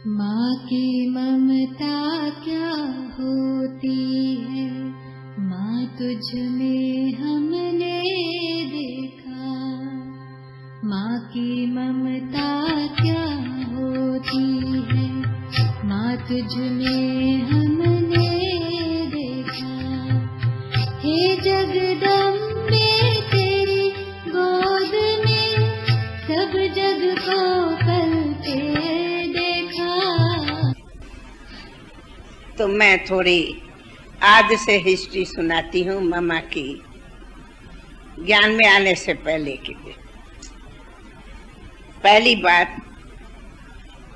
माँ की ममता क्या होती है, माँ तुझ में हमने देखा। माँ की ममता क्या होती है, माँ तुझ में हमने देखा। हे जगदम्बे तेरी गोद में सब जग को पलते देखा। तो मैं थोड़ी आज से हिस्ट्री सुनाती हूँ मम्मा की, ज्ञान में आने से पहले की भी। पहली बात,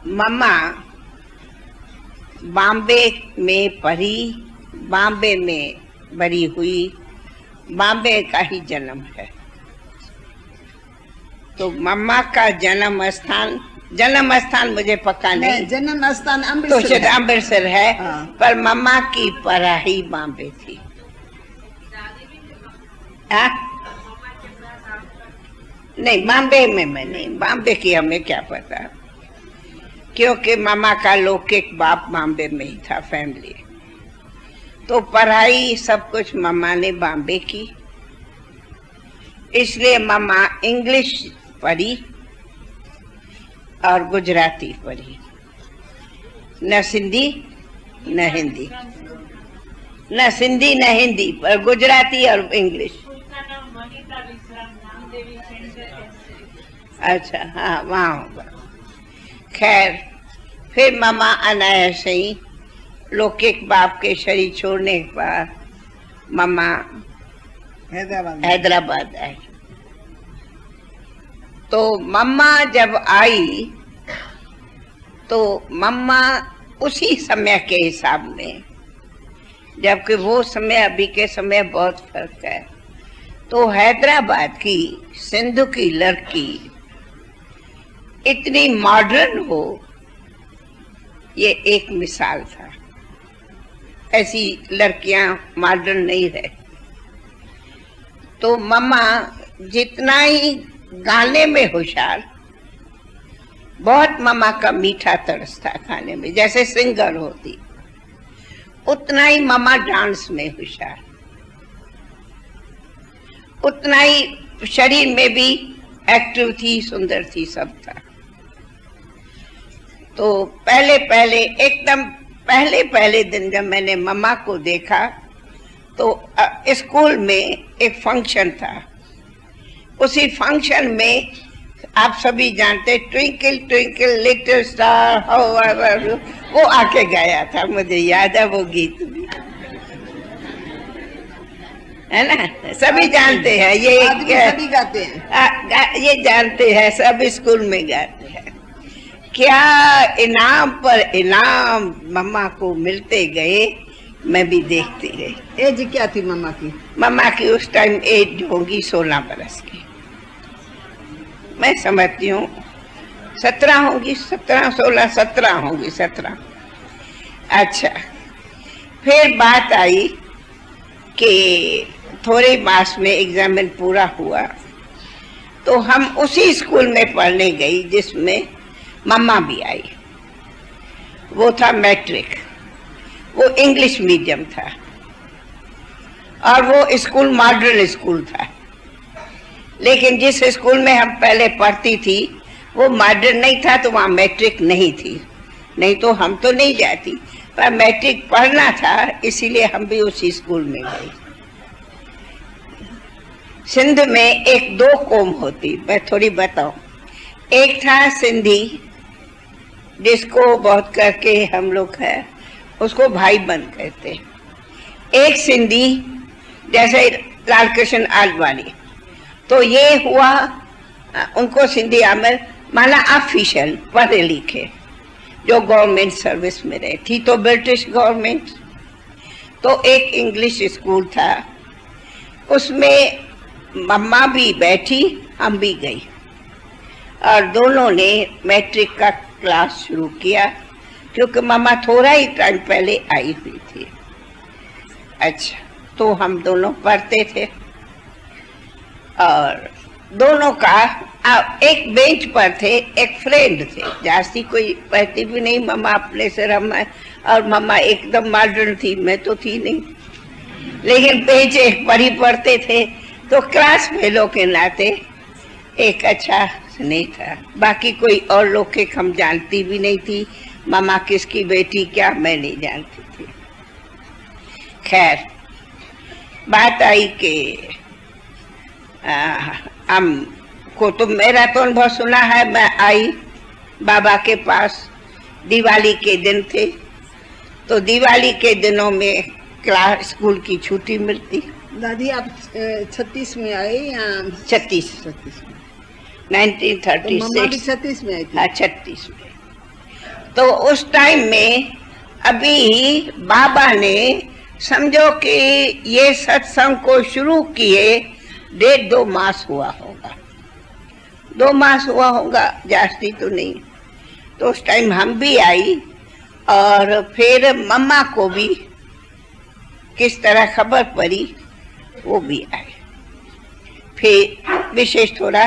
मम्मा बॉम्बे में पढ़ी, बॉम्बे में बड़ी हुई, बॉम्बे का ही जन्म है। तो मम्मा का जन्म स्थान मुझे पक्का नहीं, जन्म स्थान तो शायद अमृतसर है। हाँ। पर मम्मा की पढ़ाई बॉम्बे थी। नहीं, बॉम्बे में मैं नहीं, बॉम्बे की हमें क्या पता, क्योंकि मम्मा का लौकिक बाप बॉम्बे में ही था, फैमिली। तो पढ़ाई सब कुछ मम्मा ने बॉम्बे की, इसलिए मम्मा इंग्लिश पढ़ी और गुजराती पढ़ी, न सिंधी न हिंदी, न सिंधी न हिंदी, पर गुजराती और इंग्लिश। अच्छा, हाँ, वहाँ होगा। खैर, फिर मम्मा अनायास ही लौकिक बाप के शरीर छोड़ने के बाद मम्मा हैदराबाद आई। तो मम्मा जब आई तो मम्मा उसी समय के हिसाब में, जबकि वो समय अभी के समय बहुत फर्क है, तो हैदराबाद की सिंधु की लड़की इतनी मॉडर्न हो, ये एक मिसाल था। ऐसी लड़कियां मॉडर्न नहीं रहे। तो मम्मा जितना ही गाने में होशियार, बहुत मम्मा का मीठा तरस था खाने में, जैसे सिंगर होती, उतना ही मम्मा डांस में होशियार, उतना ही शरीर में भी एक्टिव थी, सुंदर थी, सब था। तो पहले दिन जब मैंने मम्मा को देखा, तो स्कूल में एक फंक्शन था। उसी फंक्शन में आप सभी जानते, twinkle twinkle little star how are you, वो आके गाया था, मुझे याद है वो गीत भी, है ना? सभी जानते हैं ये, सभी गाते हैं, ये जानते हैं, सब स्कूल में गाते हैं। क्या इनाम पर इनाम मम्मा को मिलते गए, मैं भी देखती रही। एज क्या थी मम्मा की? मम्मा की उस टाइम एज होगी 16 बरस की, मैं समझती हूँ 17 होंगी, 17, 16, 17 होंगी, 17। अच्छा, फिर बात आई कि थोड़े मास में एग्जामिन पूरा हुआ, तो हम उसी स्कूल में पढ़ने गई जिसमें मम्मा भी आई। वो था मैट्रिक, वो इंग्लिश मीडियम था, और वो स्कूल मॉडर्न स्कूल था। लेकिन जिस स्कूल में हम पहले पढ़ती थी वो मॉडर्न नहीं था, तो वहाँ मैट्रिक नहीं थी। नहीं तो हम तो नहीं जाती, पर मैट्रिक पढ़ना था, इसीलिए हम भी उसी स्कूल में गए। सिंध में एक दो कौम होती, मैं थोड़ी बताऊं। एक था सिंधी, जिसको बहुत करके हम लोग है उसको भाई बंद कहते। एक सिंधी जैसे लाल कृष्ण आडवाणी, तो ये हुआ उनको सिंधी आमिर माना ऑफिशियल पढ़े लिखे, जो गवर्नमेंट सर्विस में रहे थी, तो ब्रिटिश गवर्नमेंट। तो एक इंग्लिश स्कूल था, उसमें मम्मा भी बैठी, हम भी गई, और दोनों ने मैट्रिक का क्लास शुरू किया, क्योंकि मम्मा थोड़ा ही टाइम पहले आई हुई थी। अच्छा, तो हम दोनों पढ़ते थे, और दोनों का एक बेंच पर थे, एक फ्रेंड थे, जास्ती कोई पढ़ती भी नहीं। मम्मा अपने से रमा और मम्मा एकदम मॉडर्न थी, मैं तो थी नहीं, लेकिन बेंच एक पर ही पढ़ते थे, तो क्लास फेलो के नाते एक अच्छा नहीं था। बाकी कोई और लोग के हम जानती भी नहीं थी, मम्मा किसकी बेटी क्या मैं नहीं जानती थी। खैर बात आई कि हमको तो मेरा तो अनुभव सुना है। मैं आई बाबा के पास, दिवाली के दिन थे, तो दिवाली के दिनों में क्लास स्कूल की छुट्टी मिलती। दादी आप 36 में आए या 36 में? 1936। तो मम्मा भी 36 में आई थी। हाँ 36 में। तो उस टाइम में अभी बाबा ने समझो कि ये सत्संग को शुरू किए 1.5-2 मास हुआ होगा, 2 मास हुआ होगा, जास्ती तो नहीं। तो उस टाइम हम भी आई और फिर मम्मा को भी किस तरह खबर पड़ी वो भी आए। फिर विशेष थोड़ा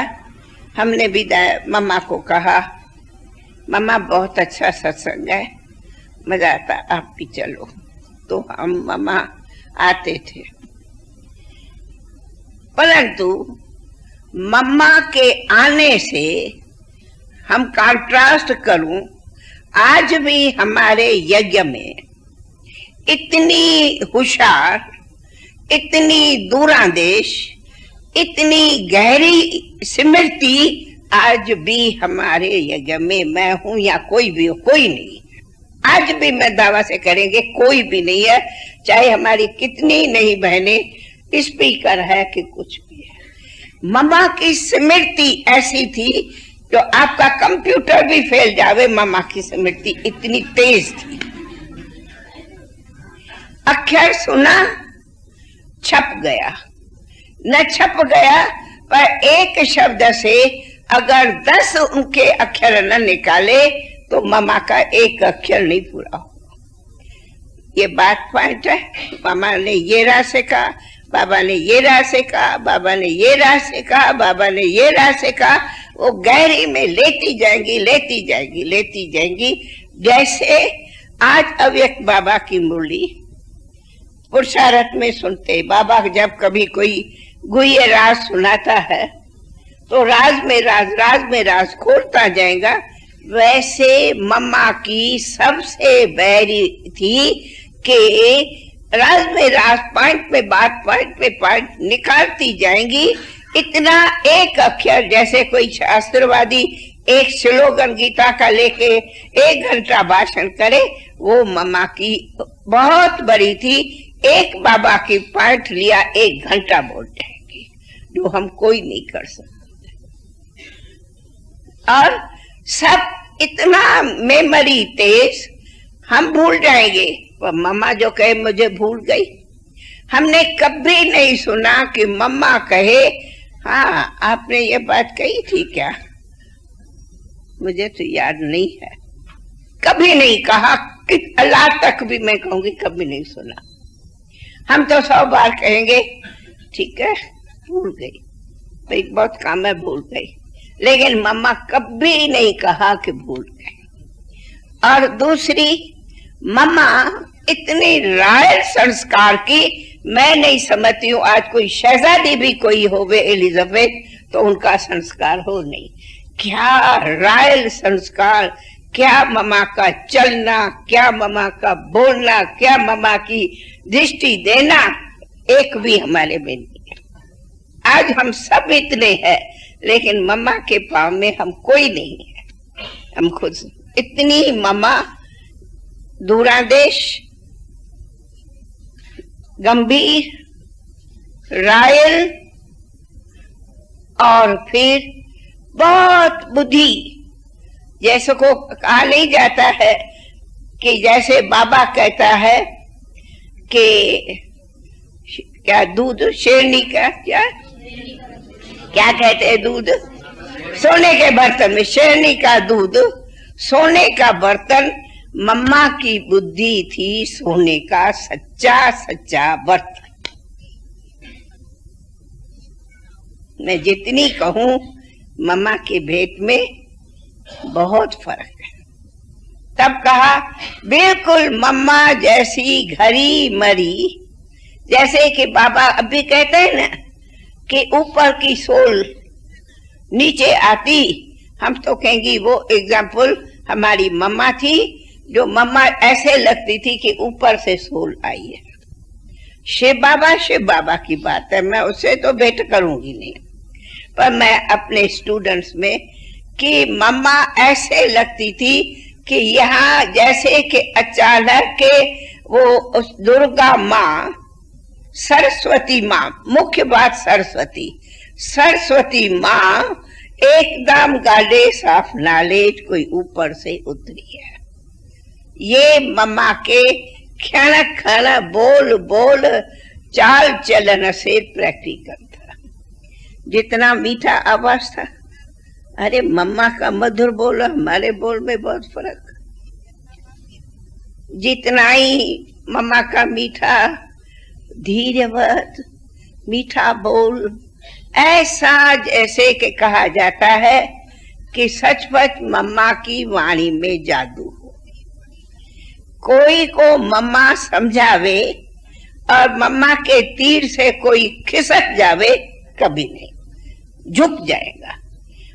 हमने भी मम्मा को कहा, मम्मा बहुत अच्छा सत्संग है, मजा आता, आप भी चलो। तो हम मम्मा आते थे, परंतु मम्मा के आने से हम कंट्रास्ट करूं, आज भी हमारे यज्ञ में इतनी होशियार, इतनी दूरांदेश, इतनी गहरी स्मृति आज भी हमारे यज्ञ में, मैं हूं या कोई भी हो, कोई नहीं। आज भी मैं दावा से करेंगे कोई भी नहीं है, चाहे हमारी कितनी नहीं बहने स्पीकर है कि कुछ भी है। मम्मा की स्मृति ऐसी थी जो आपका कंप्यूटर भी फेल जावे, मम्मा की स्मृति इतनी तेज थी। अक्षर सुना, छप गया, न छप गया, पर एक शब्द से अगर 10 उनके अक्षर न निकाले तो मम्मा का एक अक्षर नहीं पूरा होगा। ये बात पॉइंट है। मामा ने ये राह से कहा, बाबा ने ये राह से कहा, बाबा ने ये राह से कहा, बाबा ने ये राह से कहा, वो गहरी में लेती जाएंगी, लेती जाएंगी, लेती जाएंगी। जैसे आज अव्यक्त बाबा की मुरली पुरुषार्थ में सुनते, बाबा जब कभी कोई गुह्य राज सुनाता है तो राज में राज, राज में राज खोलता जाएगा। वैसे मम्मा की सबसे बहरी थी कि राज में राज, पॉइंट पे बात, पॉइंट पे पॉइंट निकालती जाएंगी। इतना एक अक्षर, जैसे कोई शास्त्रवादी एक स्लोगन गीता का लेके 1 घंटा भाषण करे, वो मम्मा की बहुत बड़ी थी। एक बाबा की पॉइंट लिया 1 घंटा बोल जाएगी, जो हम कोई नहीं कर सकते। और सब इतना मेमोरी तेज, हम भूल जाएंगे। पर मम्मा जो कहे मुझे भूल गई, हमने कभी नहीं सुना कि मम्मा कहे हाँ आपने ये बात कही थी क्या, मुझे तो याद नहीं है। कभी नहीं कहा कि अल्लाह तक भी मैं कहूंगी कभी नहीं सुना। हम तो 100 बार कहेंगे ठीक है भूल गई, भाई बहुत काम है भूल गई, लेकिन मम्मा कभी नहीं कहा कि भूल गए। और दूसरी, मम्मा इतनी रॉयल संस्कार की मैं नहीं समझती हूँ आज कोई शहजादी भी कोई होवे एलिजाबेथ तो उनका संस्कार हो नहीं। क्या रॉयल संस्कार, क्या मम्मा का चलना, क्या मम्मा का बोलना, क्या मम्मा की दृष्टि देना, एक भी हमारे में नहीं है। आज हम सब इतने हैं लेकिन मम्मा के पाँव में हम कोई नहीं है। हम खुद इतनी मम्मा दूरादेश, गंभीर, रॉयल और फिर बहुत बुद्धि। जैसे को कहा नहीं जाता है कि जैसे बाबा कहता है कि क्या दूध शेरनी का क्या कहते हैं, दूध सोने के बर्तन में, शेरनी का दूध सोने का बर्तन। मम्मा की बुद्धि थी सोने का सच्चा सच्चा बर्तन। मैं जितनी कहूं मम्मा के भेंट में बहुत फर्क है। तब कहा बिल्कुल मम्मा जैसी घरी मरी, जैसे कि बाबा अभी कहते हैं ना कि ऊपर की सोल नीचे आती, हम तो कहेंगी वो एग्जाम्पल हमारी मम्मा थी, जो मम्मा ऐसे लगती थी कि ऊपर से सोल आई है। शिव बाबा की बात है, मैं उससे तो भेंट करूंगी नहीं, पर मैं अपने स्टूडेंट्स में कि मम्मा ऐसे लगती थी कि यहाँ जैसे कि अचानक के वो उस दुर्गा माँ, सरस्वती माँ, मुख्य बात सरस्वती माँ एकदम गॉडेस ऑफ नॉलेज कोई ऊपर से उतरी है। ये मम्मा के क्षण बोल चाल चलन से प्रैक्टिकल था। जितना मीठा आवाज था, अरे मम्मा का मधुर बोल, हमारे बोल में बहुत फर्क। जितना ही मम्मा का मीठा धीरवत मीठा बोल, ऐसा जैसे कि कहा जाता है कि सचमुच मम्मा की वाणी में जादू हो। कोई को मम्मा समझावे और मम्मा के तीर से कोई खिसक जावे, कभी नहीं, झुक जाएगा।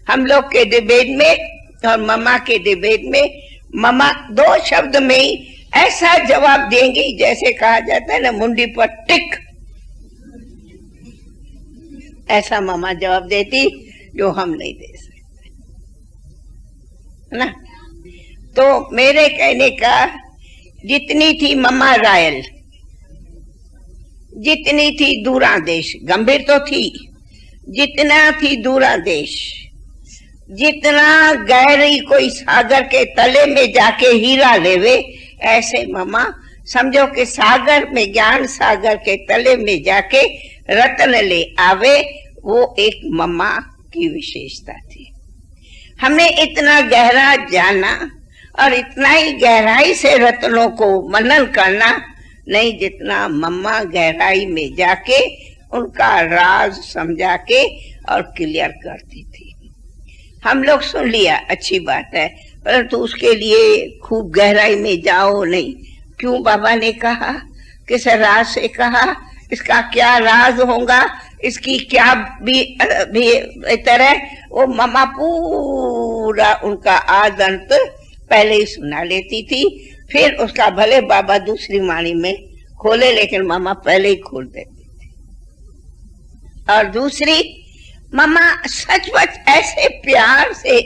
हम लोग के डिबेट में और मम्मा के डिबेट में मम्मा 2 शब्द में ही ऐसा जवाब देंगी जैसे कहा जाता है ना मुंडी पर टिक, ऐसा मम्मा जवाब देती जो हम नहीं दे सकते, है ना। तो मेरे कहने का, जितनी थी मम्मा रायल, जितनी थी दूरादेश, गंभीर तो थी, जितना थी दूरादेश, जितना गहरी कोई सागर के तले में जाके हीरा लेवे, ऐसे मम्मा समझो कि सागर में, ज्ञान सागर के तले में जाके रत्न ले आवे, वो एक मम्मा की विशेषता थी। हमने इतना गहरा जाना और इतना ही गहराई से रत्नों को मनन करना नहीं, जितना मम्मा गहराई में जाके उनका राज समझा के और क्लियर करती थी। हम लोग सुन लिया, अच्छी बात है, परंतु उसके लिए खूब गहराई में जाओ नहीं। क्यों बाबा ने कहा, किस राज से कहा, इसका क्या राज होगा, इसकी क्या भी तरह, वो मम्मा पूरा उनका आद अंत पहले ही सुना लेती थी। फिर उसका भले बाबा दूसरी वाणी में खोले, लेकिन मम्मा पहले ही खोल देती थी। और दूसरी, मम्मा सचमुच ऐसे प्यार से,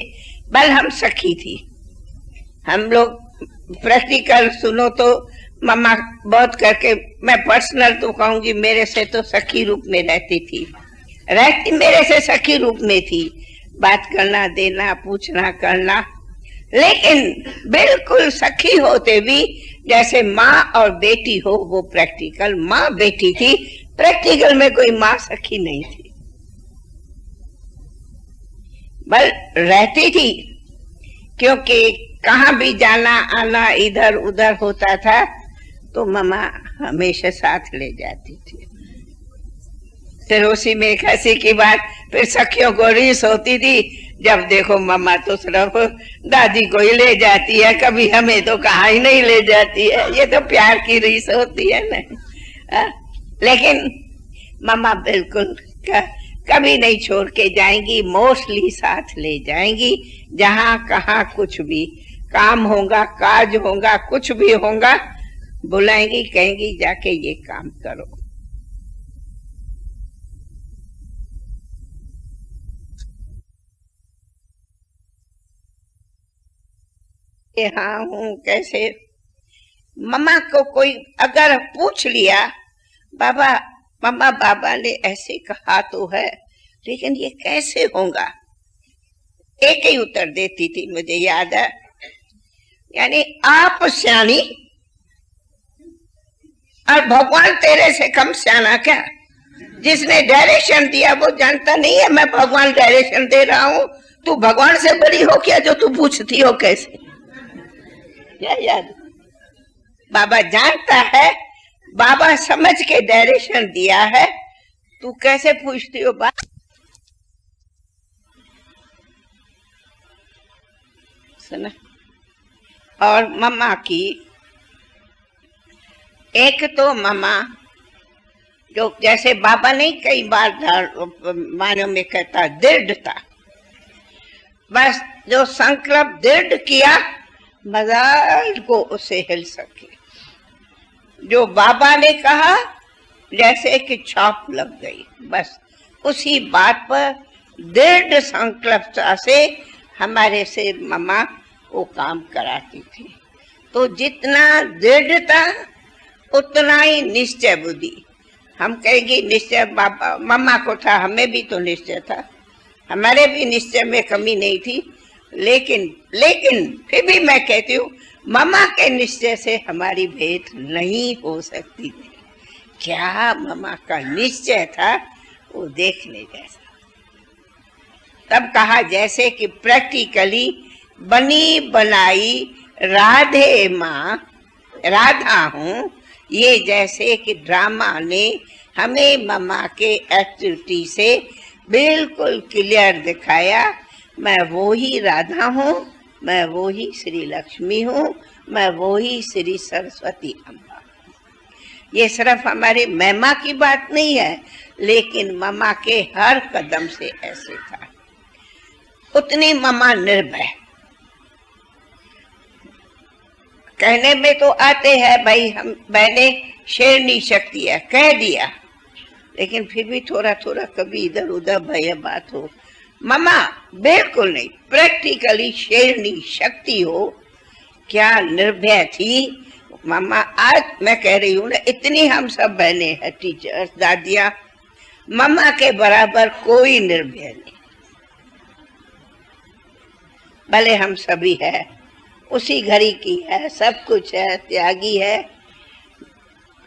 बल हम सखी थी। हम लोग प्रैक्टिकल सुनो तो मम्मा बहुत करके, मैं पर्सनल तो कहूंगी, मेरे से तो सखी रूप में रहती मेरे से सखी रूप में थी, बात करना, देना, पूछना, करना, लेकिन बिल्कुल सखी होते भी जैसे माँ और बेटी हो, वो प्रैक्टिकल माँ बेटी थी, प्रैक्टिकल में कोई माँ सखी नहीं थी, बल रहती थी। क्योंकि कहाँ भी जाना आना इधर उधर होता था तो मम्मा हमेशा साथ ले जाती थी। फिर उसी में एक हंसी की बात, फिर सखियों को रीस होती थी, जब देखो मम्मा तो सिर्फ दादी को ही ले जाती है, कभी हमें तो कहाँ ही नहीं ले जाती है। ये तो प्यार की रीस होती है ना। लेकिन मम्मा बिल्कुल कभी नहीं छोड़ के जाएंगी, मोस्टली साथ ले जाएंगी। जहाँ कहाँ कुछ भी काम होगा, काज होगा, कुछ भी होगा, बुलाएंगी, कहेंगी जाके ये काम करो। हाँ हूँ कैसे, मम्मा को कोई अगर पूछ लिया, बाबा मम्मा बाबा ने ऐसे कहा तो है, लेकिन ये कैसे होगा, एक ही उत्तर देती थी, मुझे याद है, यानी आप सियानी और भगवान तेरे से कम सियाना क्या। जिसने डायरेक्शन दिया वो जानता नहीं है मैं भगवान डायरेक्शन दे रहा हूँ, तू भगवान से बड़ी हो क्या जो तू पूछती हो कैसे। क्या याद, बाबा जानता है, बाबा समझ के डायरेक्शन दिया है, तू कैसे पूछती हो बात। सुना। और मम्मा की एक तो मम्मा जो जैसे बाबा ने कई बार मानव में कहता दृढ़ता, बस जो संकल्प दृढ़ किया मजाल को उसे हिल सके। जो बाबा ने कहा जैसे कि छाप लग गई, बस उसी बात पर दृढ़ संकल्प से हमारे से मम्मा वो काम कराती थी। तो जितना दृढ़ता उतना ही निश्चय बुद्धि। हम कहेंगे निश्चय बाबा मम्मा को था, हमें भी तो निश्चय था, हमारे भी निश्चय में कमी नहीं थी, लेकिन फिर भी मैं कहती हूँ मम्मा के निश्चय से हमारी भेंट नहीं हो सकती थी। क्या मम्मा का निश्चय था वो देखने जैसा। तब कहा जैसे कि प्रैक्टिकली बनी बनाई राधे माँ राधा हूँ, ये जैसे कि ड्रामा ने हमें मम्मा के एक्टिविटी से बिल्कुल क्लियर दिखाया। मैं वो ही राधा हूँ, मैं वो ही श्री लक्ष्मी हूँ, मैं वो ही श्री सरस्वती अम्बा। ये सिर्फ हमारे महिमा की बात नहीं है, लेकिन मम्मा के हर कदम से ऐसे था। उतनी मम्मा निर्भय। कहने में तो आते हैं भाई हम मैंने शेरनी शक्ति है कह दिया, लेकिन फिर भी थोड़ा थोड़ा कभी इधर उधर भय बात हो। मम्मा बिल्कुल नहीं, प्रैक्टिकली शेरनी शक्ति हो। क्या निर्भय थी मम्मा। आज मैं कह रही हूँ ना, इतनी हम सब बहने हैं, टीचर्स, दादियाँ, मम्मा के बराबर कोई निर्भय नहीं। भले हम सभी है, उसी घड़ी की है, सब कुछ है, त्यागी है,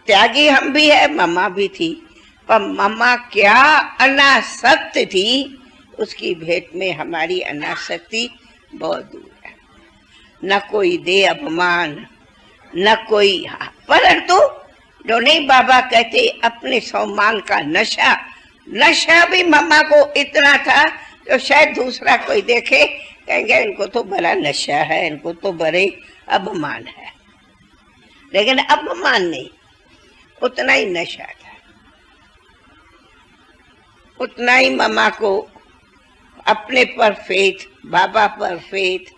त्यागी हम भी है, मम्मा भी थी, पर मम्मा क्या अनासक्त थी, उसकी भेंट में हमारी अनासक्ति बहुत दूर है। न कोई दे अपमान, न कोई, परंतु जो नहीं बाबा कहते अपने सम्मान का नशा, नशा भी मम्मा को इतना था तो शायद दूसरा कोई देखे कहेंगे इनको तो बड़ा नशा है, इनको तो बड़े अपमान है, लेकिन अपमान नहीं, उतना ही नशा था। उतना ही मम्मा को अपने पर फेथ, बाबा पर फेथ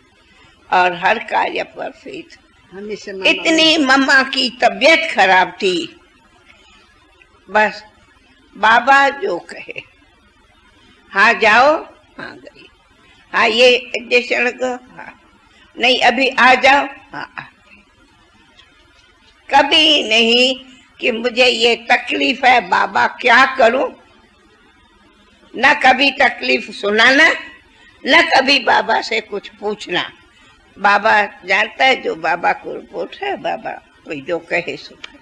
और हर कार्य पर फेथ। इतनी मम्मा की तबीयत खराब थी, बस बाबा जो कहे हाँ जाओ, हाँ गई, हाँ ये एडमिशन को, हाँ नहीं अभी आ जाओ, हाँ आ। कभी नहीं कि मुझे ये तकलीफ है बाबा क्या करूं, न कभी तकलीफ सुनाना, न कभी बाबा से कुछ पूछना। बाबा जानता है जो बाबा को रिपोर्ट है, बाबा कोई जो कहे सुना।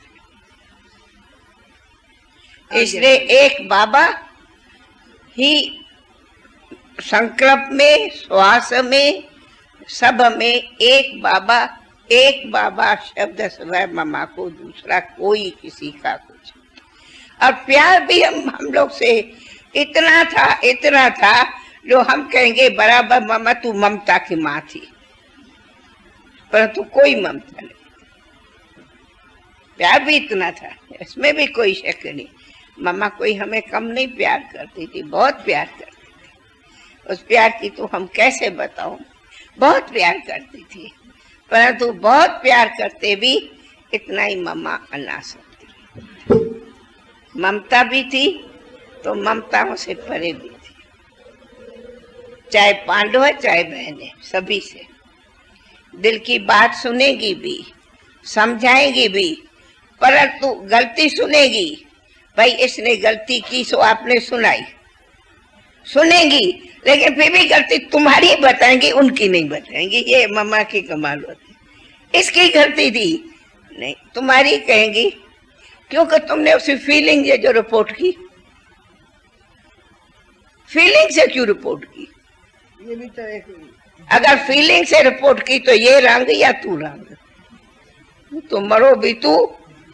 इसलिए एक बाबा ही संकल्प में, श्वास में, सब में एक बाबा शब्द सवै मम्मा को, दूसरा कोई किसी का कुछ। और प्यार भी हम लोग से इतना था जो हम कहेंगे बराबर मम्मा तू ममता की माँ थी, परंतु कोई ममता नहीं। प्यार भी इतना था, इसमें भी कोई शक नहीं। मम्मा कोई हमें कम नहीं प्यार करती थी, बहुत प्यार करती थी। उस प्यार की तो हम कैसे बताऊं, बहुत प्यार करती थी, परंतु बहुत प्यार करते भी इतना ही मम्मा अनासक्त थी। ममता भी थी तो ममताओं से परे भी थी, चाहे पांडव है चाहे बहने, सभी से दिल की बात सुनेगी भी, समझाएगी भी, परंतु गलती सुनेगी। भाई इसने गलती की सो आपने सुनाई, सुनेगी, लेकिन फिर भी गलती तुम्हारी बताएंगी, उनकी नहीं बताएंगी। ये मम्मा की कमाल होती है। इसकी गलती थी नहीं, तुम्हारी कहेंगी, क्योंकि तुमने उसी फीलिंग से जो रिपोर्ट की, फीलिंग से क्यों रिपोर्ट की। ये भी तो एक, अगर फीलिंग से रिपोर्ट की तो ये रंग या तू रंग, तो मरो भी तू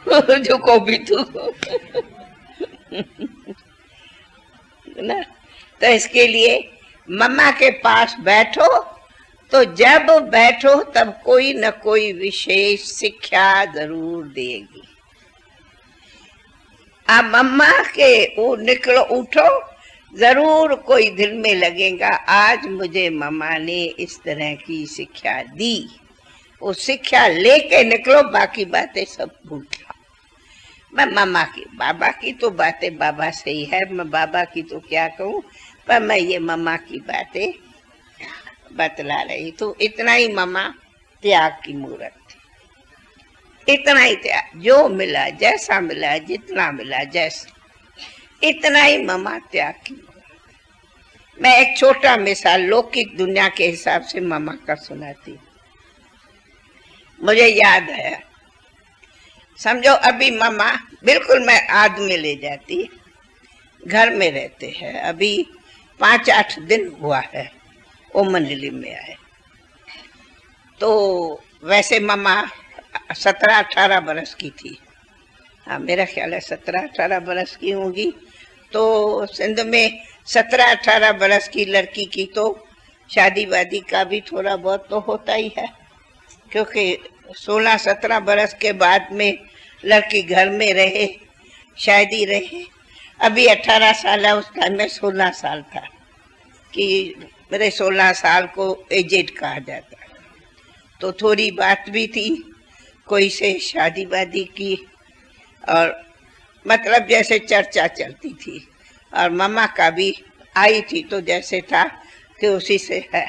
झुको भी तू ना। तो इसके लिए मम्मा के पास बैठो तो जब बैठो तब कोई न कोई विशेष शिक्षा जरूर देगी। अब मम्मा के वो निकलो उठो, जरूर कोई दिल में लगेगा आज मुझे मम्मा ने इस तरह की शिक्षा दी। वो शिक्षा लेके निकलो, बाकी बातें सब भूल जाओ। मैं मम्मा की बाबा की तो बातें बाबा से ही है, मैं बाबा की तो क्या कहूँ, पर मैं ये मम्मा की बातें बतला रही। तो इतना ही मम्मा त्याग की मूर्त थी, इतना ही त्याग, जो मिला जैसा मिला, जितना मिला जैसा, इतना ही मम्मा त्याग की मूर्त। मैं एक छोटा मिसाल लौकिक दुनिया के हिसाब से मम्मा का सुनाती हूँ। मुझे याद आया, समझो अभी मम्मा बिल्कुल मैं आद में ले जाती, घर में रहते हैं, अभी 5-8 दिन हुआ है वो मंडली में आए। तो वैसे मम्मा 17-18 बरस की थी, हाँ मेरा ख्याल है 17-18 बरस की होंगी। तो सिंध में 17-18 बरस की लड़की की तो शादी वादी का भी थोड़ा बहुत तो होता ही है, क्योंकि 16-17 बरस के बाद में लड़की घर में रहे, शादी रहे। अभी 18 साल है, उस टाइम में 16 साल था कि मेरे 16 साल को एजेड कहा जाता है। तो थोड़ी बात भी थी, कोई से शादी वादी की, और मतलब जैसे चर्चा चलती थी, और मम्मा का भी आई थी तो जैसे था कि उसी से है।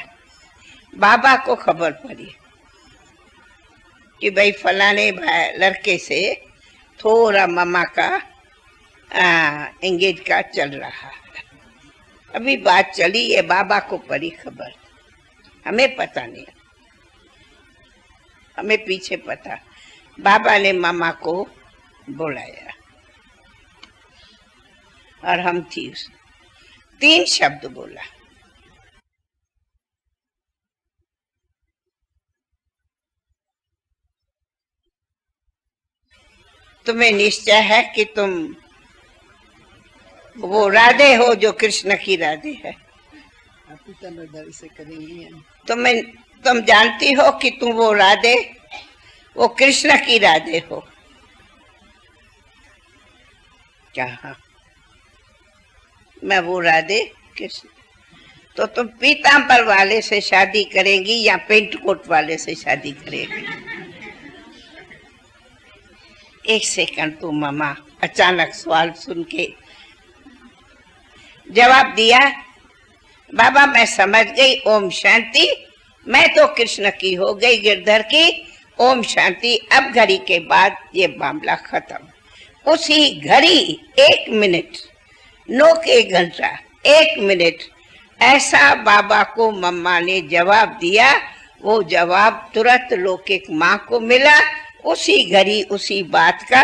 बाबा को खबर पड़ी कि भाई फलाने लड़के से थोड़ा मम्मा का एंगेज का चल रहा है। अभी बात चली, ये बाबा को पड़ी खबर, हमें पता नहीं, हमें पीछे पता। बाबा ने मम्मा को बुलाया और हम थी, 3 शब्द बोला, तुम्हें निश्चय है कि तुम वो राधे हो जो कृष्ण की राधे है? से करेंगी। तुम जानती हो कि तुम वो राधे, वो कृष्ण की राधे हो क्या? हाँ, मैं वो राधे कृष्ण। तो तुम पीतांबर वाले से शादी करेंगी या पेंट कोट वाले से शादी करेंगी? एक सेकंड तो मम्मा अचानक सवाल सुन के जवाब दिया, बाबा मैं समझ गई, ओम शांति, मैं तो कृष्ण की हो गई, गिरधर की, ओम शांति। अब घड़ी के बाद ये मामला खत्म। उसी घड़ी 1 मिनट, नो के घंटा 1 मिनट, ऐसा बाबा को मम्मा ने जवाब दिया। वो जवाब तुरंत लौकिक माँ को मिला। उसी घड़ी उसी बात का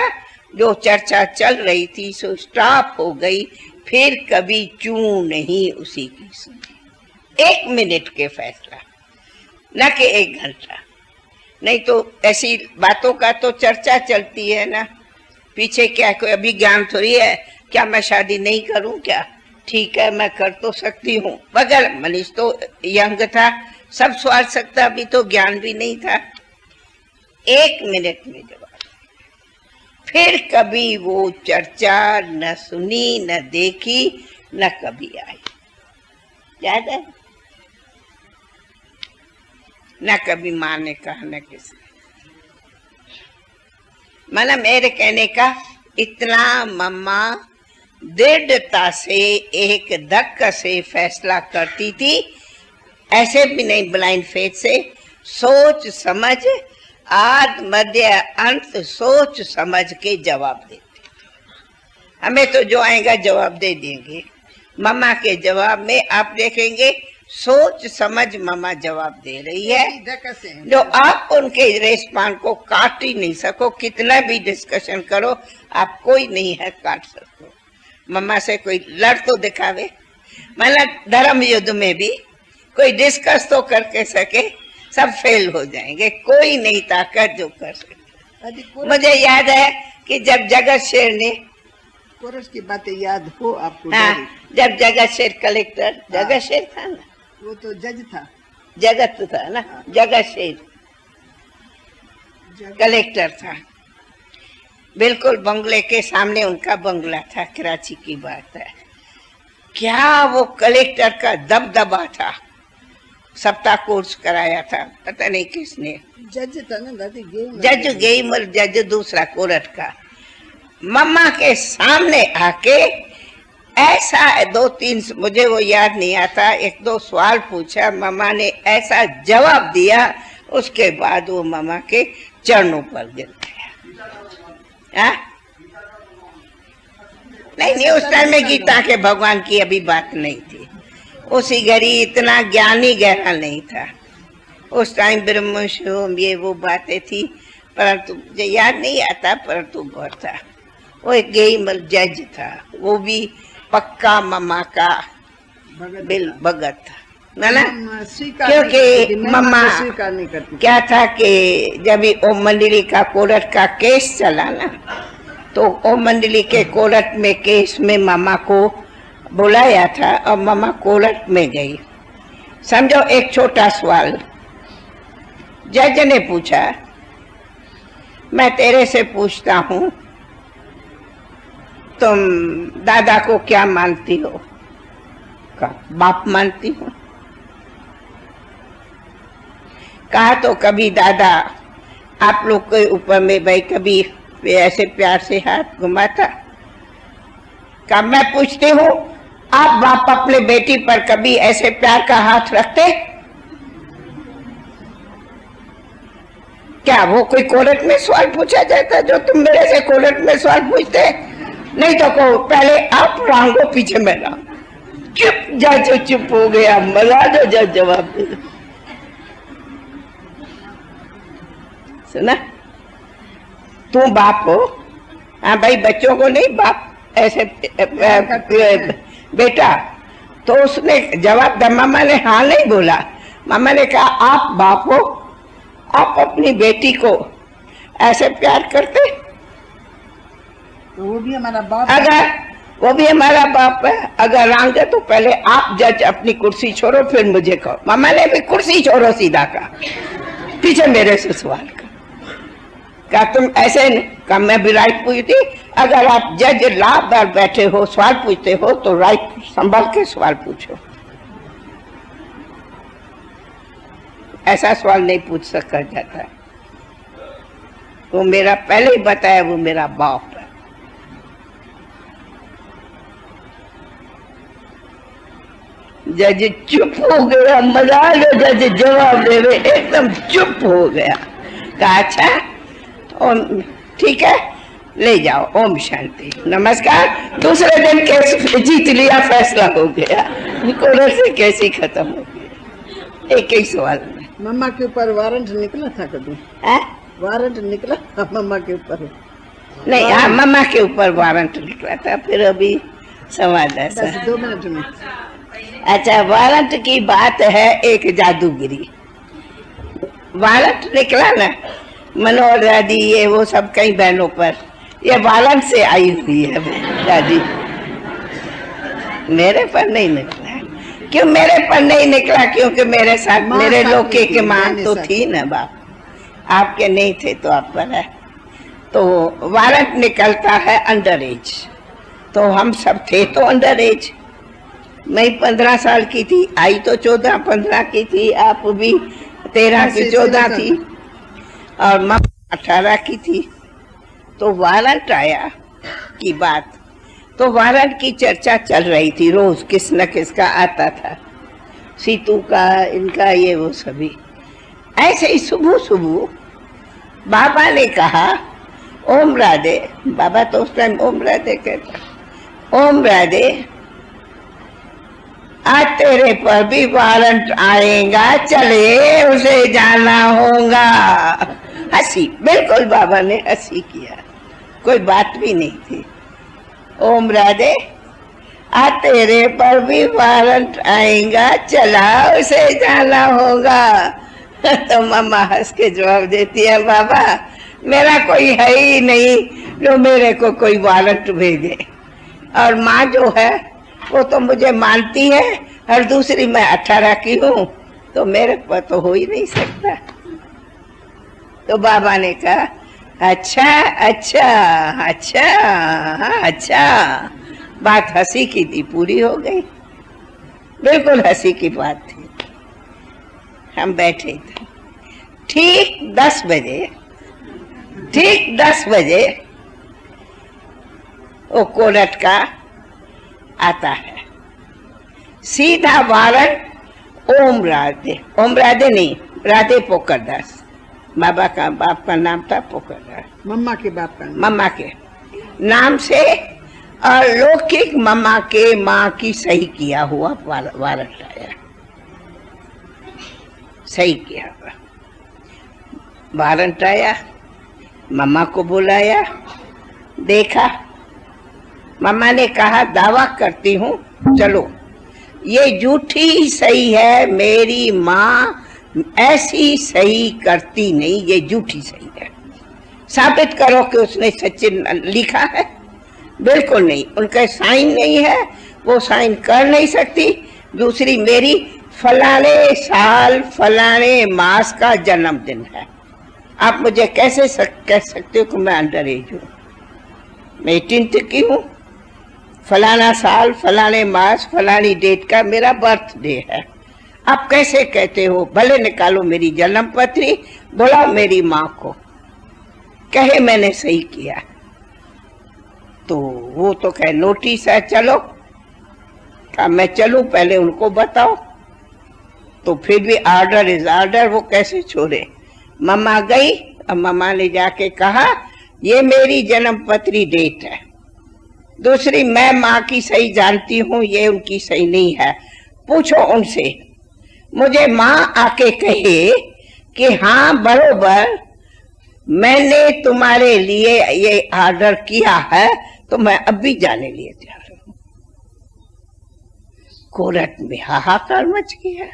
जो चर्चा चल रही थी सो स्टॉप हो गई, फिर कभी चूं नहीं उसी की सुनी। 1 मिनट के फैसला, न कि 1 घंटा। नहीं तो ऐसी बातों का तो चर्चा चलती है ना, पीछे क्या कोई अभी ज्ञान थोड़ी है, क्या मैं शादी नहीं करूं क्या? ठीक है मैं कर तो सकती हूँ, बगैर मनीष तो यंग था, सब स्वार सकता, अभी तो ज्ञान भी नहीं था। 1 मिनट में जवाब। फिर कभी वो चर्चा न सुनी, न देखी, न कभी आई। याद है? न कभी माँ ने कहा, न किसी। मतलब मेरे कहने का इतना मम्मा दृढ़ता से एक धक्का से फैसला करती थी, ऐसे भी नहीं ब्लाइंड फेथ से, सोच समझ, आद मध्य अंत सोच समझ के जवाब देते। हमें तो जो आएगा जवाब दे देंगे। मम्मा के जवाब में आप देखेंगे सोच समझ मम्मा जवाब दे रही है, जो आप उनके रेस्पॉन्स को काट ही नहीं सको, कितना भी डिस्कशन करो आप कोई नहीं है काट सको। मम्मा से कोई लड़ तो दिखावे, मतलब धर्म युद्ध में भी कोई डिस्कस तो करके सके, सब फेल हो जाएंगे, कोई नहीं ताकत जो कर सके। मुझे याद है कि जब जगत शेर ने कोरस की बातें याद हो आपको? हाँ, जब जगत शेर कलेक्टर, जगत शेर था ना, वो तो जज था। जगत था ना, जगत शेर कलेक्टर था। बिल्कुल बंगले के सामने उनका बंगला था। कराची की बात है। क्या वो कलेक्टर का दबदबा था। सप्ताह कोर्स कराया था, पता नहीं किसने। जज था ना दादी, जज गेमर जज दूसरा कोर्ट का। मम्मा के सामने आके ऐसा 2-3, मुझे वो याद नहीं आता, 1-2 सवाल पूछा। मम्मा ने ऐसा जवाब दिया, उसके बाद वो मम्मा के चरणों पर गिर गया। नहीं, उस टाइम में गीता के भगवान की अभी बात नहीं थी। उसी घड़ी इतना ज्ञानी गहरा नहीं था। उस टाइम ब्रह्म शिवम ये वो बातें थी, परंतु मुझे याद नहीं आता, परंतु बहुत था। वो एक गेमल जज था, वो भी पक्का मम्मा का बिल भगत था ना, क्योंकि मम्मा क्या था कि जब ओम मंडली का कोर्ट का केस चला ना, तो ओम मंडली के कोर्ट में केस में मामा को बुलाया था और मामा कोर्ट में गई। समझो एक छोटा सवाल जज ने पूछा, मैं तेरे से पूछता हूं, तुम दादा को क्या मानती हो? कहा बाप मानती हूं। कहा तो कभी दादा आप लोग के ऊपर में भाई कभी वे ऐसे प्यार से हाथ घुमाता? कहा मैं पूछती हूँ, आप बाप अपने बेटी पर कभी ऐसे प्यार का हाथ रखते? क्या वो कोई कोर्ट में सवाल पूछा जाता जो तुम मेरे से कोर्ट में सवाल पूछते? नहीं तो को पहले आप रांगो पीछे में रहा। चुप जज चुप हो गया। मजा जो जज जवाब दे। सुना? तू बाप हो? हाँ भाई, बच्चों को नहीं बाप ऐसे बेटा। तो उसने जवाब दिया। मामा ने हाँ नहीं बोला। मामा ने कहा आप बाप हो, आप अपनी बेटी को ऐसे प्यार करते? तो वो भी हमारा बाप। अगर वो भी हमारा बाप है, अगर रांग है तो पहले आप जज अपनी कुर्सी छोड़ो, फिर मुझे कहो। मामा ने भी कुर्सी छोड़ो सीधा कहा, पीछे मेरे से सवाल का तुम ऐसे का मैं भी राइट पूछती। अगर आप जज लाभदार बैठे हो, सवाल पूछते हो तो राइट संभाल के सवाल पूछो। ऐसा सवाल नहीं पूछ सका जाता। वो मेरा पहले ही बताया, वो मेरा बाप है। जज चुप हो गया। मजा लो, जज जवाब देवे एकदम चुप हो गया। कहा अच्छा ठीक है, ले जाओ। ओम शांति, नमस्कार। दूसरे दिन केस जीत लिया, फैसला हो गया। कोर्ट से कैसी खत्म हो गया। एक ही सवाल में। मम्मा के ऊपर वारंट निकला था कभी? वारंट निकला था मम्मा के ऊपर? नहीं, हाँ मम्मा के ऊपर वारंट निकला था। फिर अभी संवाद ऐसा 2 मिनट में। अच्छा, वारंट की बात है। एक जादूगिरी वारंट निकला ना, मनोहर दादी ये वो सब कई बहनों पर, ये वारंट से आई हुई है दादी। मेरे पर नहीं निकला। क्यों मेरे पर नहीं निकला? क्योंकि मेरे साथ मेरे लोके के मां तो थी ना बाप। आपके नहीं थे तो आप पर है। तो वारंट निकलता है अंडर एज। तो हम सब थे तो अंडर एज। मैं 15 साल की थी, आई तो 14-15 की थी। आप भी 13 की 14 थी और माँ 18 की थी। तो वारंट आया की बात, तो वारंट की चर्चा चल रही थी। रोज किस न किस का आता था, सीतू का, इनका, ये वो सभी। ऐसे ही सुबह सुबह बाबा ने कहा ओम राधे। बाबा तो उस टाइम ओम राधे कहता। ओम राधे, आज तेरे पर भी वारंट आएगा, चले उसे जाना होगा। हंसी, बिल्कुल बाबा ने हंसी किया, कोई बात भी नहीं थी। ओम राधे, आज तेरे पर भी वारंट आएगा, चला उसे जाना होगा। तो मम्मा हंस के जवाब देती है, बाबा मेरा कोई है ही नहीं जो मेरे को कोई वारंट भेजे। और माँ जो है वो तो मुझे मानती है, और दूसरी मैं 18 की हूँ, तो मेरे पर तो हो ही नहीं सकता। तो बाबा ने कहा अच्छा अच्छा अच्छा, हाँ अच्छा। बात हंसी की थी, पूरी हो गई। बिल्कुल हंसी की बात थी। हम बैठे थे। ठीक 10 बजे वो कोरट का आता है, सीधा वारंट ओम राधे नहीं, राधे पोकरदास। बाबा का बाप का नाम था पोकरदास, मम्मा के बाप का नाम। मम्मा के नाम से, और लौकिक मम्मा के माँ की सही किया हुआ वारंट आया, सही किया हुआ वारंट आया। मम्मा को बुलाया, देखा। मम्मा ने कहा दावा करती हूँ, चलो ये झूठी सही है, मेरी माँ ऐसी सही करती नहीं, ये झूठी सही है। साबित करो कि उसने सच्ची लिखा है। बिल्कुल नहीं, उनका साइन नहीं है, वो साइन कर नहीं सकती। दूसरी, मेरी फलाने साल फलाने मास का जन्मदिन है। आप मुझे कैसे कह सकते हो कि मैं अंडर एज हूँ? मैं 18 की हूँ। फलाना साल फलाने मास फलानी डेट का मेरा बर्थडे है। आप कैसे कहते हो? भले निकालो मेरी जन्म पत्री, बुलाओ मेरी माँ को, कहे मैंने सही किया। तो वो तो कहे नोटिस है, चलो। कहा मैं चलूं, पहले उनको बताओ। तो फिर भी ऑर्डर इज ऑर्डर, वो कैसे छोड़े। मम्मा गई और मम्मा ने जाके कहा ये मेरी जन्म पत्री डेट है। दूसरी, मैं माँ की सही जानती हूँ, ये उनकी सही नहीं है, पूछो उनसे। मुझे माँ आके कहे कि हाँ बरोबर मैंने तुम्हारे लिए ये ऑर्डर किया है, तो मैं अब भी जाने लिए तैयार हूँ। कोरट में हाहाकार मच गया।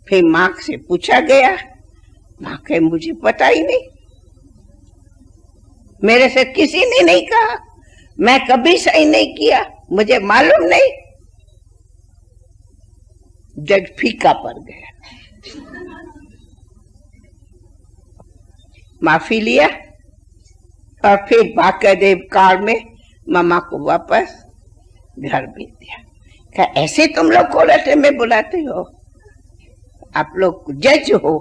फिर माँ से पूछा गया, माँ कहे मुझे पता ही नहीं, मेरे से किसी ने नहीं कहा, मैं कभी सही नहीं किया, मुझे मालूम नहीं। जज फीका पड़ गया। माफी लिया और फिर बाकायदे कार में मामा को वापस घर भेज दिया। क्या ऐसे तुम लोग कोर्ट में बुलाते हो? आप लोग जज हो,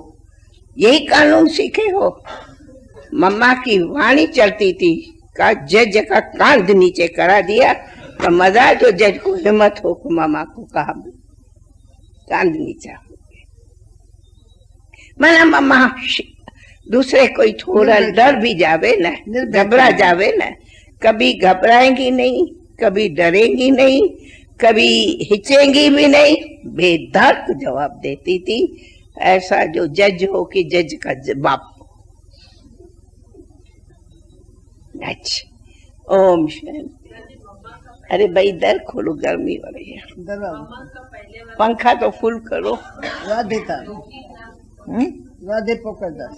यही कानून सीखे हो? मम्मा की वाणी चलती थी, का जज का कांध नीचे करा दिया। तो मजा जो जज को हिम्मत हो को मामा को कहा कांध नीचा हो गया। मना मम्मा दूसरे कोई थोड़ा डर भी जावे ना, घबरा जावे ना, कभी घबराएंगी नहीं, कभी डरेंगी नहीं, कभी हिचेंगी भी नहीं, बेधड़क जवाब देती थी। ऐसा जो जज हो कि जज का बाप। अच्छा, ओम शांति। अरे भाई दर खोलो, गर्मी हो रही है। पंखा तो फुल करो। राधे का राधे पोकरदास।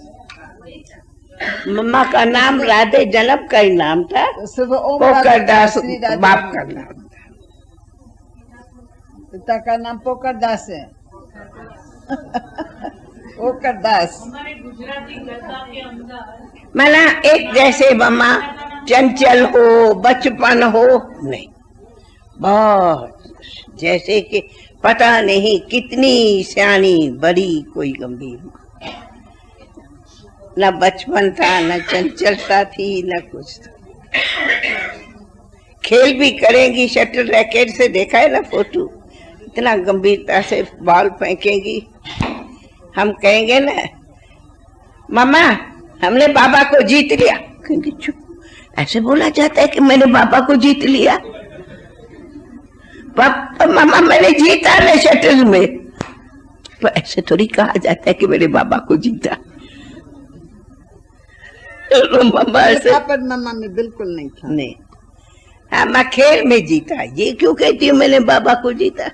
मम्मा का नाम राधे, जन्म का ही नाम था। पोकरदास बाप का नाम था। पिता का नाम पोकरदास है। पोकरदास माना एक जैसे मम्मा चंचल हो, बचपन हो नहीं, बहुत जैसे कि पता नहीं कितनी सियानी बड़ी कोई गंभीर। न बचपन था, न चंचलता थी, न कुछ था। खेल भी करेंगी शटल रैकेट से, देखा है ना फोटो, इतना गंभीरता से बॉल फेंकेंगी। हम कहेंगे ना मम्मा हमने बाबा को जीत लिया, कहेंगे चुप, ऐसे बोला जाता है कि मैंने बाबा को जीत लिया? पापा मामा मैंने जीता ना शटल में, तो ऐसे थोड़ी कहा जाता है कि मेरे बाबा को जीता। मम्मा ऐसे मामा में बिल्कुल नहीं था। नहीं, हाँ मैं खेल में जीता। ये क्यों कहती हूँ मैंने बाबा को जीता?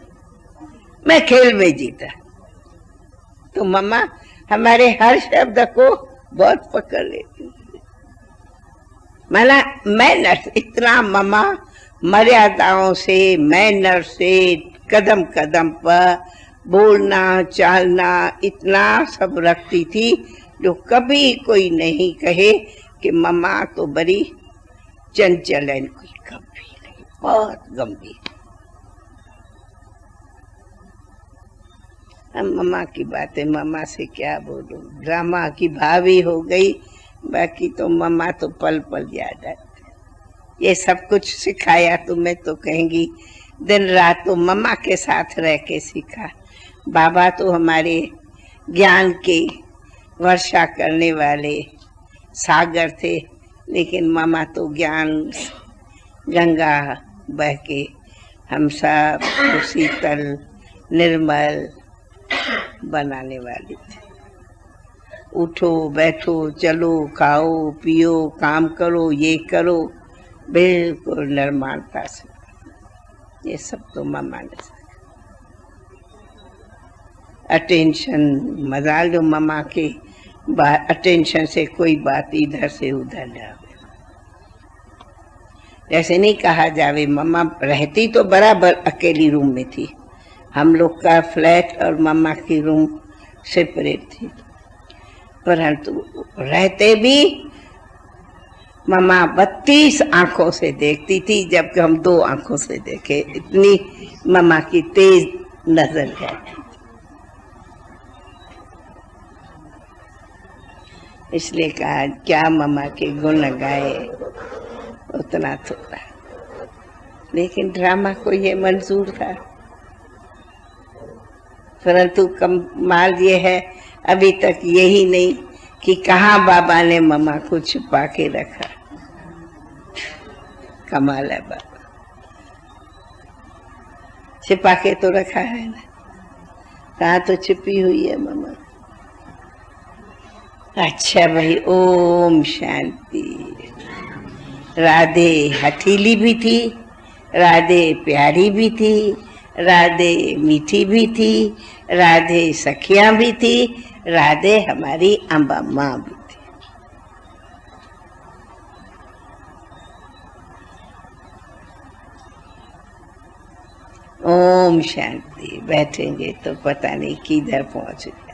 मैं खेल में जीता। तो मम्मा हमारे हर शब्द को बहुत पकड़ लेती। माना मैनर्स, इतना मम्मा मर्यादाओं से, मैनर से कदम कदम पर बोलना चालना इतना सब रखती थी जो कभी कोई नहीं कहे कि मम्मा तो बड़ी चंचल है, कोई कभी नहीं, बहुत गंभीर। हम मम्मा की बातें, मम्मा से क्या बोलूं, ड्रामा की भावी हो गई, बाकी तो मम्मा तो पल पल याद आते। ये सब कुछ सिखाया तुम्हें तो कहेंगी दिन रात तो मम्मा के साथ रह के सीखा। बाबा तो हमारे ज्ञान के वर्षा करने वाले सागर थे, लेकिन मम्मा तो ज्ञान गंगा बह के हम सब को शीतल निर्मल बनाने वाली थी। उठो बैठो चलो खाओ पियो काम करो, ये करो, बिल्कुल निर्माणता से। ये सब तो मम्मा ने सिखाया। अटेंशन, मजाल जो मम्मा के अटेंशन से कोई बात इधर से उधर जावे। जैसे नहीं कहा जावे, मम्मा रहती तो बराबर अकेली रूम में थी, हम लोग का फ्लैट और मम्मा की रूम सेपरेट थी, परंतु रहते भी मम्मा 32 आंखों से देखती थी, जबकि हम 2 आंखों से देखे, इतनी मम्मा की तेज नजर है। इसलिए कहा क्या मम्मा के गुण गाए उतना थोड़ा, लेकिन ड्रामा को ये मंजूर था। परंतु कमाल ये है अभी तक यही नहीं कि कहाँ बाबा ने मम्मा को छुपा के रखा। कमाल है, बाबा छिपा के तो रखा है ना, कहाँ तो छिपी हुई है मम्मा। अच्छा भाई, ओम शांति। राधे हठीली भी थी, राधे प्यारी भी थी, राधे मीठी भी थी, राधे सखियां भी थी, राधे हमारी अम्बा माँ भी थी। ओम शांति। बैठेंगे तो पता नहीं किधर पहुंच गए।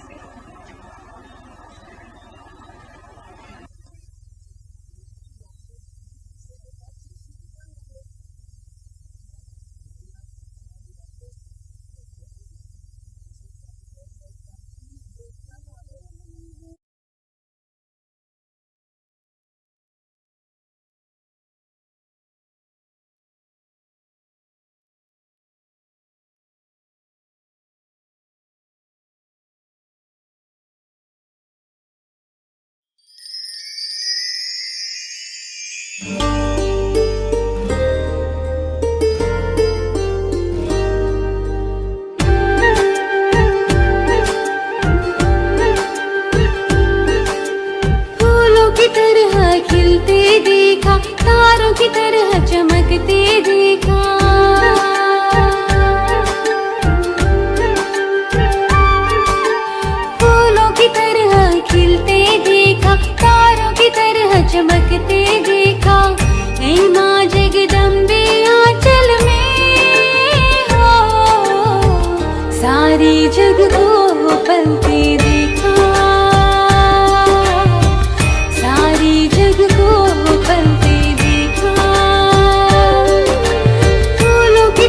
फूलों की तरह खिलते देखा, तारों की तरह चमकते देखा। फूलों की तरह खिलते देखा, तारों की तरह चमकते देखा। ऐ माँ जगदम्बे आंचल में हो, सारी जग को पलते देखा, सारी जग को पलते देखा। फूलों की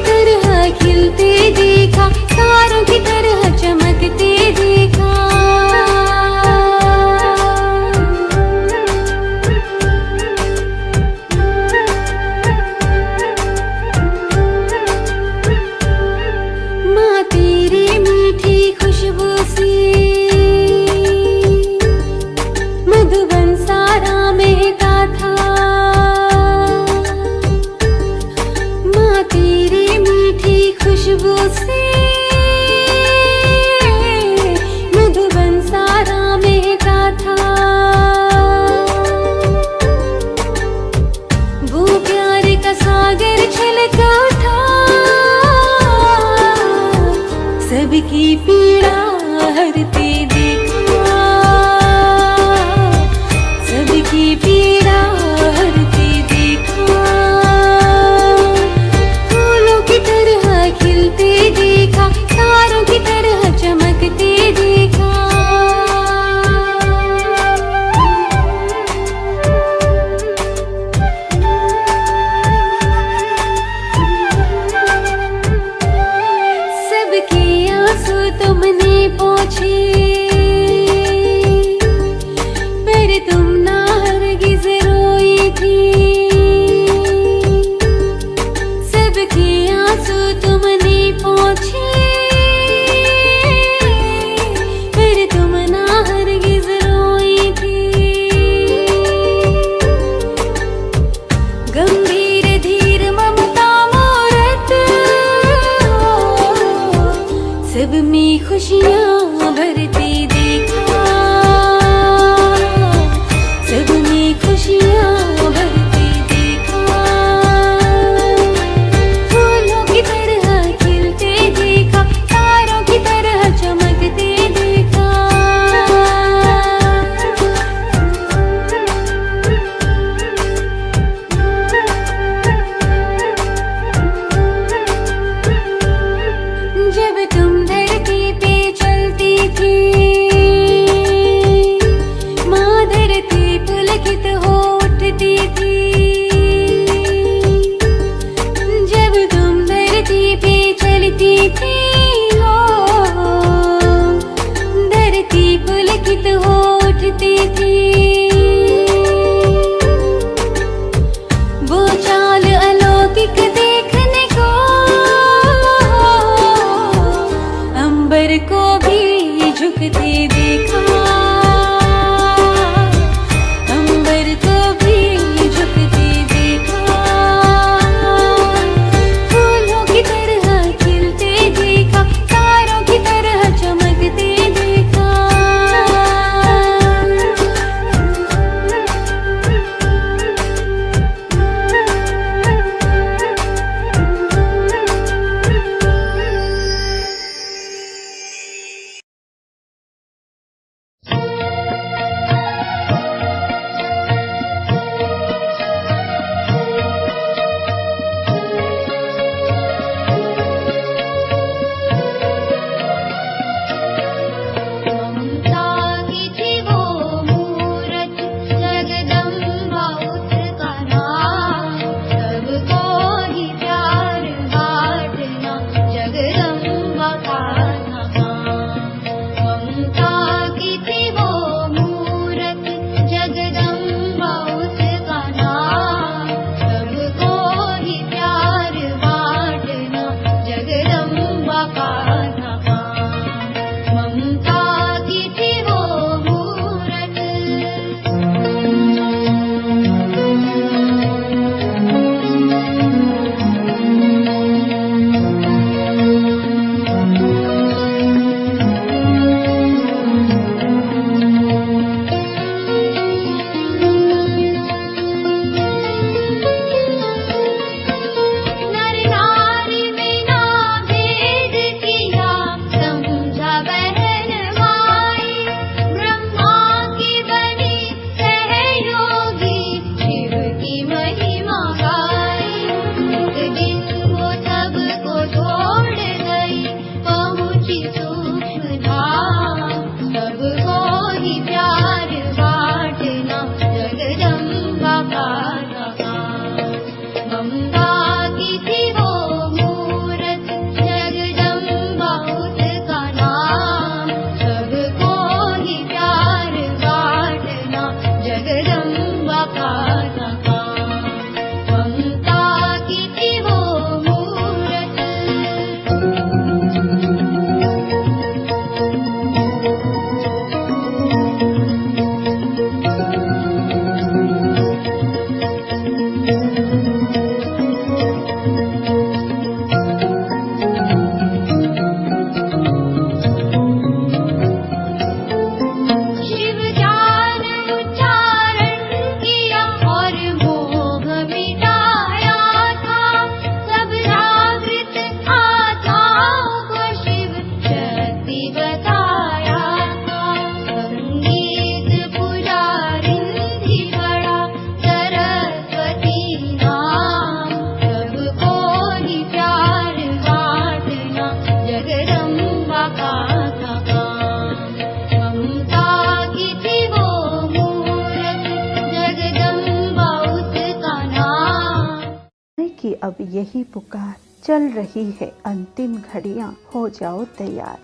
अब यही पुकार चल रही है अंतिम घड़ियां, हो जाओ तैयार।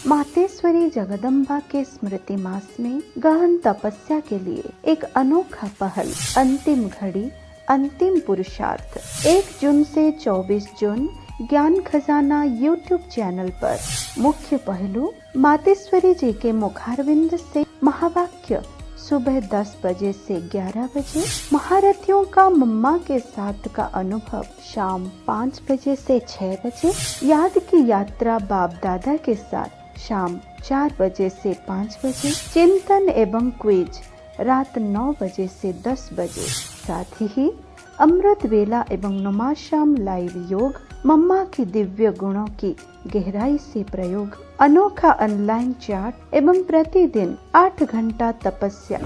मातेश्वरी जगदम्बा के स्मृति मास में गहन तपस्या के लिए एक अनोखा पहल, अंतिम घड़ी अंतिम पुरुषार्थ। 1 जून से 24 जून ज्ञान खजाना YouTube चैनल पर। मुख्य पहलू, मातेश्वरी जी के मुखारविंद से महावाक्य सुबह 10 बजे से 11 बजे, महारथियों का मम्मा के साथ का अनुभव शाम 5 बजे से 6 बजे, याद की यात्रा बाप दादा के साथ शाम 4 बजे से 5 बजे, चिंतन एवं क्विज रात 9 बजे से 10 बजे, साथ ही अमृत वेला एवं नुमाशाम लाइव योग, मम्मा की दिव्य गुणों की गहराई से प्रयोग, अनोखा ऑनलाइन चार्ट एवं प्रतिदिन 8 घंटा तपस्या।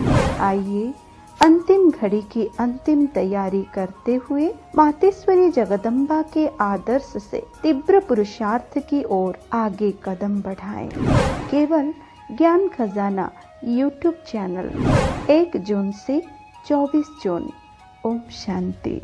आइए अंतिम घड़ी की अंतिम तैयारी करते हुए मातेश्वरी जगदम्बा के आदर्श से तीव्र पुरुषार्थ की ओर आगे कदम बढ़ाएं। केवल ज्ञान खजाना YouTube चैनल। 1 जून से 24 जून। ओम शांति।